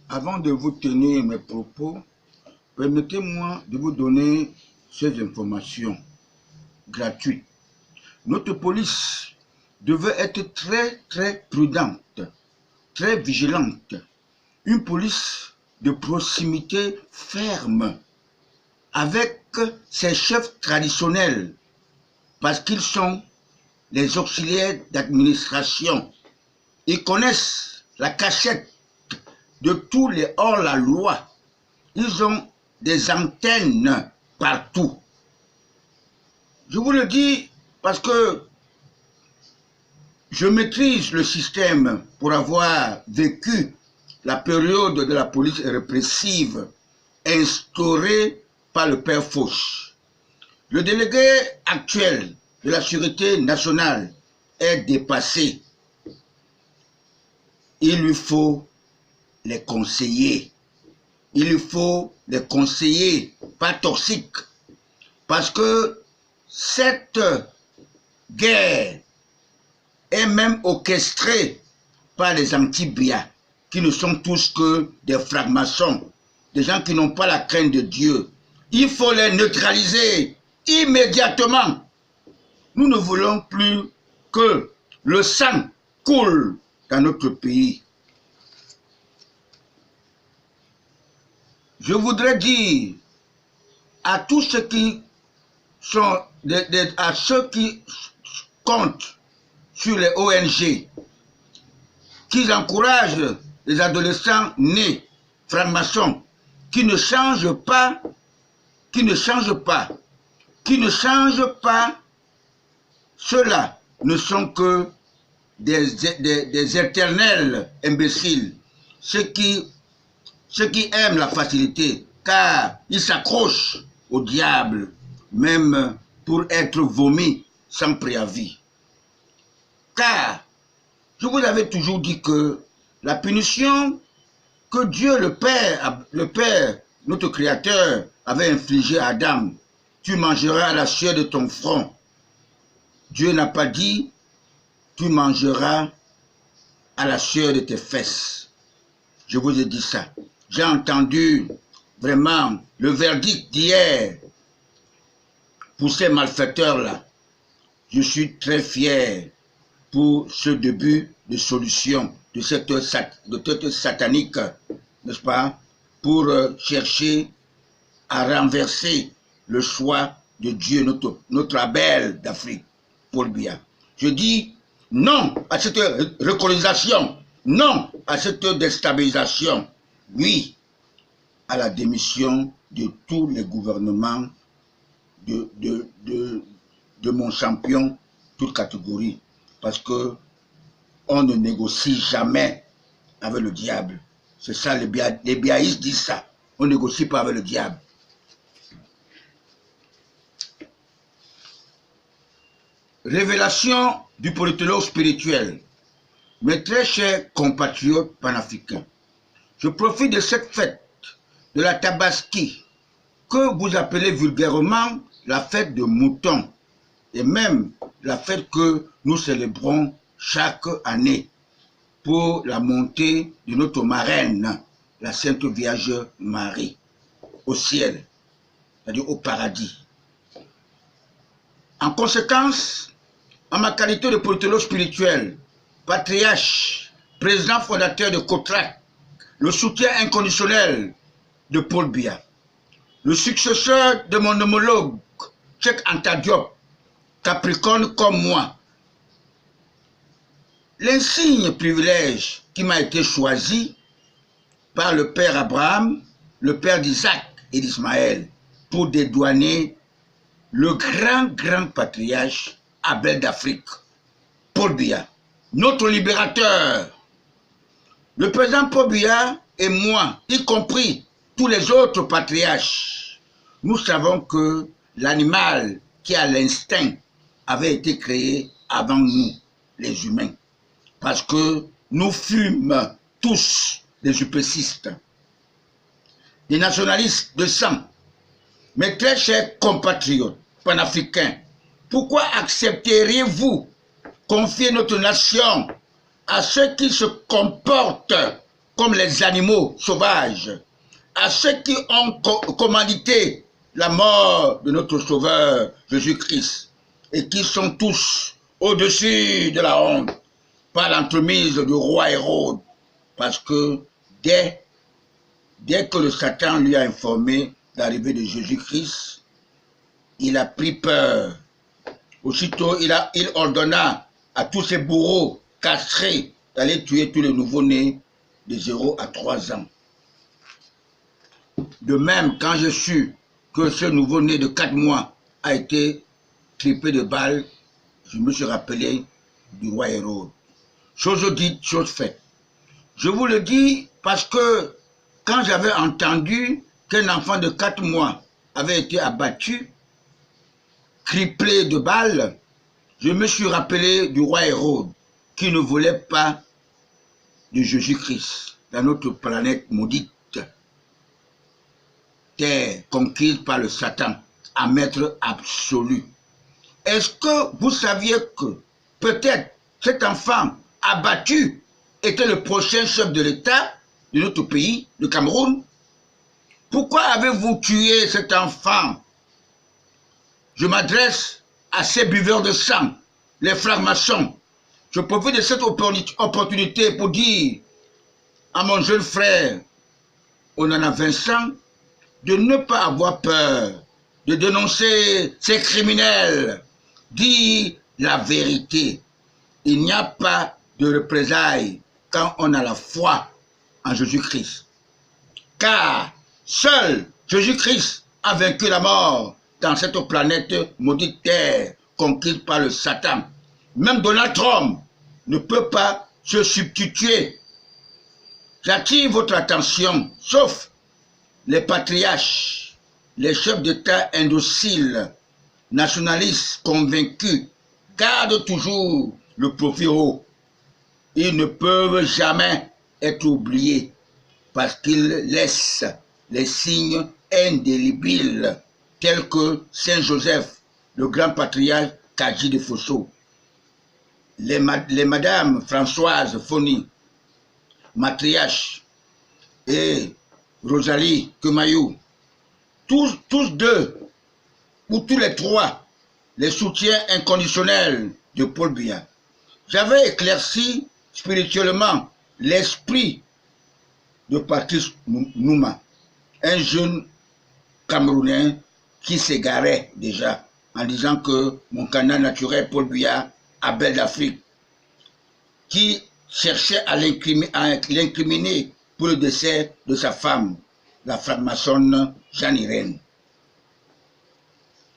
Avant de vous tenir mes propos, permettez-moi de vous donner ces informations gratuites. Notre police devait être très prudente, très vigilante. Une police de proximité ferme, avec ses chefs traditionnels, parce qu'ils sont les auxiliaires d'administration. Ils connaissent la cachette de tous les hors-la-loi. Ils ont des antennes partout. Je vous le dis parce que je maîtrise le système pour avoir vécu la période de la police répressive instaurée par le père Fauche. Le délégué actuel de la Sûreté nationale est dépassé. Il lui faut les conseiller. Il lui faut les conseiller, pas toxiques. Parce que cette guerre est même orchestrée par les anti-Biya, qui ne sont tous que des francs-maçons, des gens qui n'ont pas la crainte de Dieu. Il faut les neutraliser immédiatement. Nous ne voulons plus que le sang coule dans notre pays. Je voudrais dire à tous ceux qui sont à ceux qui comptent sur les ONG, qui encouragent les adolescents nés francs-maçons, qui ne changent pas, ceux-là ne sont que des éternels imbéciles, ceux qui aiment la facilité, car ils s'accrochent au diable, même pour être vomis sans préavis. Car, je vous avais toujours dit que la punition que Dieu le Père, notre Créateur, avait infligée à Adam, tu mangeras la chair de ton front. Dieu n'a pas dit, tu mangeras à la chair de tes fesses. Je vous ai dit ça. J'ai entendu vraiment le verdict d'hier pour ces malfaiteurs-là. Je suis très fier pour ce début de solution de cette satanique, n'est-ce pas, pour chercher à renverser le choix de Dieu, notre Abel d'Afrique, Paul Biya. Je dis non à cette recolonisation, non à cette déstabilisation, oui à la démission de tous les gouvernements de mon champion, toute catégorie, parce que on ne négocie jamais avec le diable. C'est ça, les biaïstes disent ça. On ne négocie pas avec le diable. Révélation du politologue spirituel. Mes très chers compatriotes panafricains, je profite de cette fête de la Tabaski, que vous appelez vulgairement la fête de mouton, et même la fête que nous célébrons chaque année pour la montée de notre marraine, la Sainte Vierge Marie, au ciel, c'est-à-dire au paradis. En conséquence, en ma qualité de politologue spirituel, patriarche, président fondateur de COTRAC, le soutien inconditionnel de Paul Biya, le successeur de mon homologue, Cheikh Anta Diop, Capricorne comme moi, l'insigne privilège qui m'a été choisi par le père Abraham, le père d'Isaac et d'Ismaël, pour dédouaner le grand patriarche Abel d'Afrique, Paul Biya, notre libérateur. Le président Paul Biya et moi, y compris tous les autres patriarches, nous savons que l'animal qui a l'instinct avait été créé avant nous, les humains. Parce que nous fûmes tous des upécistes, des nationalistes de sang. Mes très chers compatriotes panafricains, pourquoi accepteriez-vous confier notre nation à ceux qui se comportent comme les animaux sauvages, à ceux qui ont commandité la mort de notre Sauveur Jésus-Christ et qui sont tous au-dessus de la honte par l'entremise du roi Hérode, parce que dès que le Satan lui a informé l'arrivée de Jésus-Christ, il a pris peur. Aussitôt, il ordonna à tous ses bourreaux castrés d'aller tuer tous les nouveau-nés de 0 à 3 ans. De même, quand je sus que ce nouveau-né de 4 mois a été trippé de balles, je me suis rappelé du roi Hérode. Chose dite, chose faite. Je vous le dis parce que quand j'avais entendu qu'un enfant de 4 mois avait été abattu, criblé de balles, je me suis rappelé du roi Hérode qui ne voulait pas de Jésus-Christ dans notre planète maudite, terre conquise par le Satan, à maître absolu. Est-ce que vous saviez que peut-être cet enfant abattu était le prochain chef de l'État de notre pays, le Cameroun? Pourquoi avez-vous tué cet enfant? Je m'adresse à ces buveurs de sang, les francs-maçons. Je profite de cette opportunité pour dire à mon jeune frère, Onana Vincent, de ne pas avoir peur, de dénoncer ces criminels, dire la vérité. Il n'y a pas de représailles quand on a la foi en Jésus-Christ. Car seul Jésus-Christ a vaincu la mort dans cette planète maudite terre conquise par le Satan. Même Donald Trump ne peut pas se substituer. J'attire votre attention, sauf les patriarches, les chefs d'État indociles, nationalistes convaincus, gardent toujours le profit haut. Ils ne peuvent jamais être oubliés parce qu'ils laissent les signes indélébiles tels que Saint Joseph, le grand patriarche Kaji de Fosso, les madames Françoise Foni, matriarche, et Rosalie Kemayou, tous deux, ou tous les trois, les soutiens inconditionnels de Paul Biya. J'avais éclairci spirituellement l'esprit de Patrice Nouma, un jeune Camerounais qui s'égarait déjà en disant que mon canal naturel Paul Biya a Belle d'Afrique, qui cherchait à l'incriminer pour le décès de sa femme, la franc-maçonne Jeanne Irène.